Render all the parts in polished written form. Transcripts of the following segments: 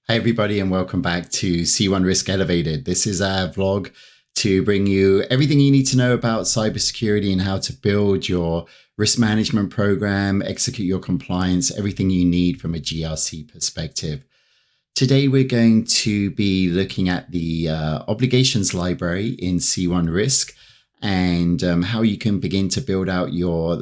Hi, everybody, and welcome back to C1Risk Elevated. This is our vlog to bring you everything you need to know about cybersecurity and how to build your risk management program, execute your compliance, everything you need from a GRC perspective. Today, we're going to be looking at the Obligations Library in C1Risk and how you can begin to build out your,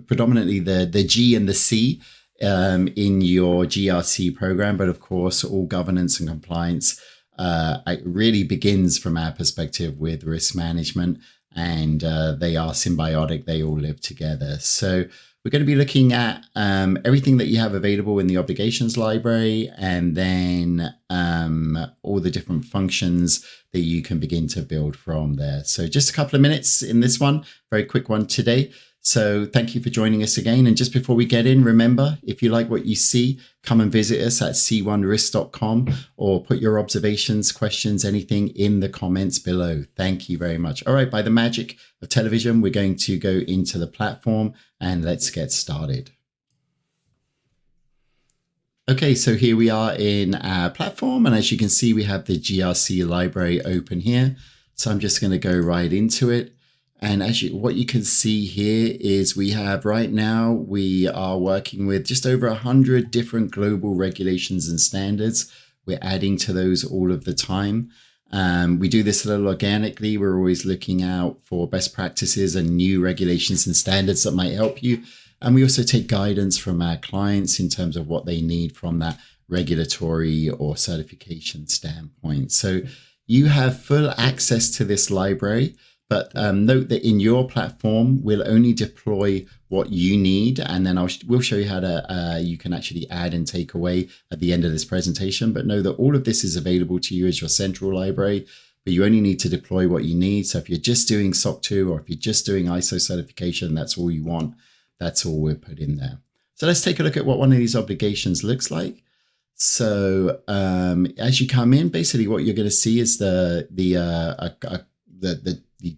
predominantly the G and the C in your GRC program, but of course, all governance and compliance it really begins from our perspective with risk management, and they are symbiotic. They all live together. So we're going to be looking at everything that you have available in the Obligations Library, and then all the different functions that you can begin to build from there. So just a couple of minutes in this one, very quick one today. So thank you for joining us again. And just before we get in, remember, if you like what you see, come and visit us at c1risk.com or put your observations, questions, anything in the comments below. Thank you very much. All right, by the magic of television, we're going to go into the platform and let's get started. Okay, so here we are in our platform. And as you can see, we have the GRC library open here. So I'm just going to go right into it. And what you can see here is we have right now, we are working with just over 100 different global regulations and standards. We're adding to those all of the time. We do this a little organically. We're always looking out for best practices and new regulations and standards that might help you. And we also take guidance from our clients in terms of what they need from that regulatory or certification standpoint. So you have full access to this library. But note that in your platform, we'll only deploy what you need, and then we'll show you how to you can actually add and take away at the end of this presentation. But know that all of this is available to you as your central library, but you only need to deploy what you need. So if you're just doing SOC 2 or if you're just doing ISO certification, that's all you want. That's all we'll put in there. So let's take a look at what one of these obligations looks like. So as you come in, basically what you're going to see is the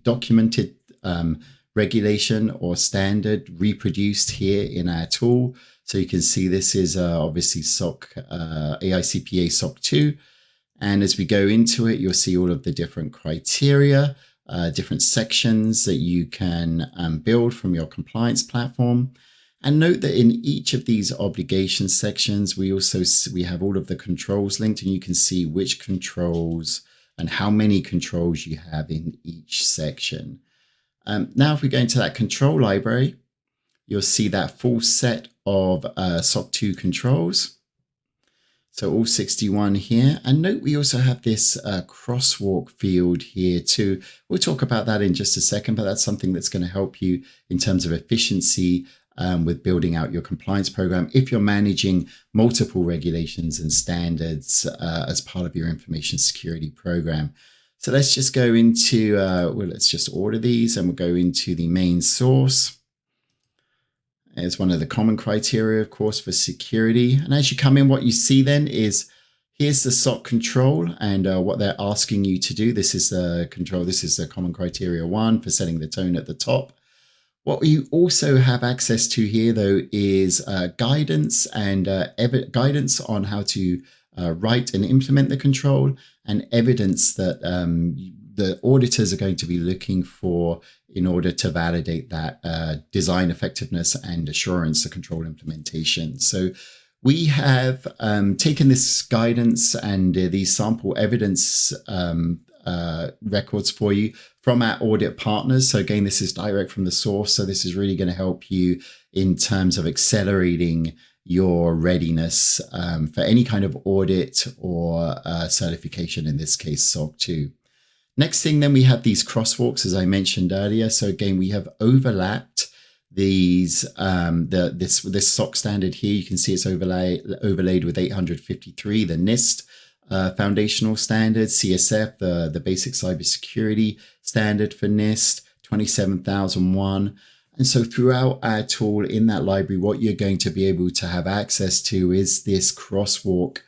documented regulation or standard reproduced here in our tool. So you can see this is obviously SOC, AICPA SOC 2. And as we go into it, you'll see all of the different criteria, different sections that you can build from your compliance platform. And note that in each of these obligation sections, we have all of the controls linked, and you can see which controls and how many controls you have in each section. Now, if we go into that control library, you'll see that full set of SOC 2 controls. So all 61 here. And note we also have this crosswalk field here too. We'll talk about that in just a second, but that's something that's going to help you in terms of efficiency with building out your compliance program if you're managing multiple regulations and standards as part of your information security program. So let's just go into, let's just order these, and we'll go into the main source. It's one of the common criteria, of course, for security. And as you come in, what you see then is here's the SOC control and what they're asking you to do. This is the control. This is the common criteria 1 for setting the tone at the top. What you also have access to here, though, is guidance and guidance on how to write and implement the control, and evidence that the auditors are going to be looking for in order to validate that design effectiveness and assurance of control implementation. So we have taken this guidance and these sample evidence records for you from our audit partners. So again, this is direct from the source. So this is really going to help you in terms of accelerating your readiness for any kind of audit or certification, in this case, SOC 2. Next thing, then we have these crosswalks, as I mentioned earlier. So again, we have overlapped these this SOC standard here. You can see it's overlaid with 853, the NIST foundational standard, CSF, the basic cybersecurity standard for NIST, 27001. And so throughout our tool in that library, what you're going to be able to have access to is this crosswalk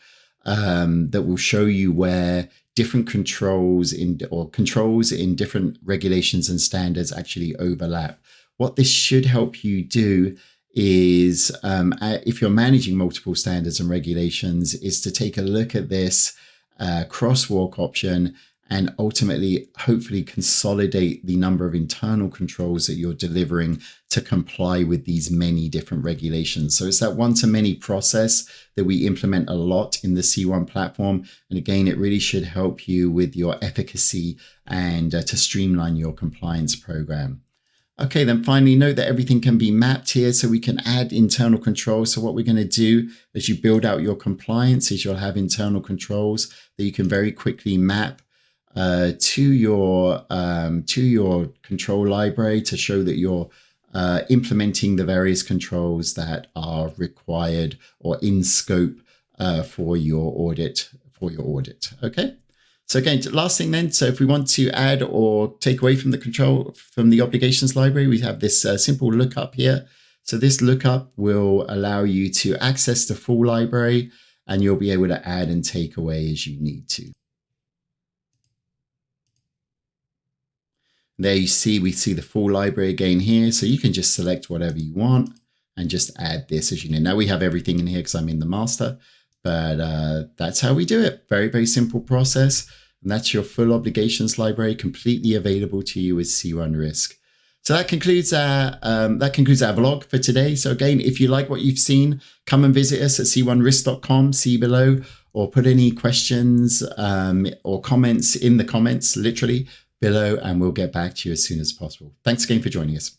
that will show you where different controls in different regulations and standards actually overlap. What this should help you do is if you're managing multiple standards and regulations, is to take a look at this crosswalk option and ultimately, hopefully, consolidate the number of internal controls that you're delivering to comply with these many different regulations. So it's that one-to-many process that we implement a lot in the C1 platform. And again, it really should help you with your efficacy and to streamline your compliance program. Okay, then finally note that everything can be mapped here, so we can add internal controls. So what we're going to do as you build out your compliance is you'll have internal controls that you can very quickly map to your control library to show that you're implementing the various controls that are required or in scope for your audit. Okay. So again, last thing then, so if we want to add or take away from the obligations library, we have this simple lookup here. So this lookup will allow you to access the full library, and you'll be able to add and take away as you need to. There you see, we see the full library again here. So you can just select whatever you want and just add this, as you know. Now we have everything in here because I'm in the master, but that's how we do it. Very, very simple process. And that's your full obligations library, completely available to you with C1Risk. So that concludes our vlog for today. So again, if you like what you've seen, come and visit us at c1risk.com, see below, or put any questions or comments in the comments, literally below, and we'll get back to you as soon as possible. Thanks again for joining us.